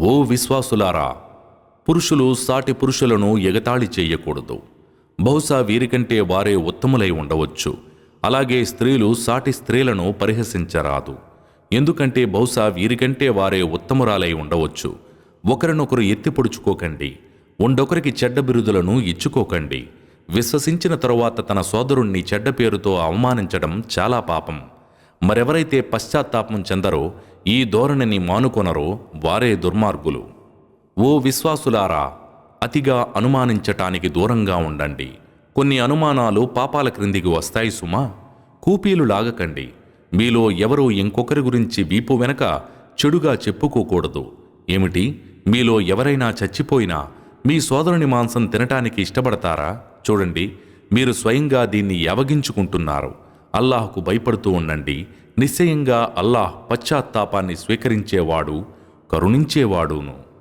ఓ విశ్వాసులారా, పురుషులు సాటి పురుషులను ఎగతాళి చేయకూడదు. బహుశా వీరికంటే వారే ఉత్తములై ఉండవచ్చు. అలాగే స్త్రీలు సాటి స్త్రీలను పరిహసించరాదు. ఎందుకంటే బహుశా వీరికంటే వారే ఉత్తమురాలై ఉండవచ్చు. ఒకరినొకరు ఎత్తిపొడుచుకోకండి. ఉండొకరికి చెడ్డ బిరుదులను ఇచ్చుకోకండి. విశ్వసించిన తరువాత తన సోదరుణ్ణి చెడ్డ పేరుతో అవమానించడం చాలా పాపం. మరెవరైతే పశ్చాత్తాపం చెందరో, ఈ ధోరణిని మానుకొనరో వారే దుర్మార్గులు. ఓ విశ్వాసులారా, అతిగా అనుమానించటానికి దూరంగా ఉండండి. కొన్ని అనుమానాలు పాపాల క్రిందికి వస్తాయి సుమా. కూపీలు లాగకండి. మీలో ఎవరూ ఇంకొకరి గురించి వీపు వెనక చెడుగా చెప్పుకోకూడదు. ఏమిటి, మీలో ఎవరైనా చచ్చిపోయినా మీ సోదరుని మాంసం తినటానికి ఇష్టపడతారా? చూడండి, మీరు స్వయంగా దీన్ని యావగించుకుంటున్నారు. అల్లాహ్కు భయపడుతూ ఉండండి. నిశ్చయంగా అల్లాహ్ పశ్చాత్తాపాన్ని స్వీకరించేవాడు, కరుణించేవాడును.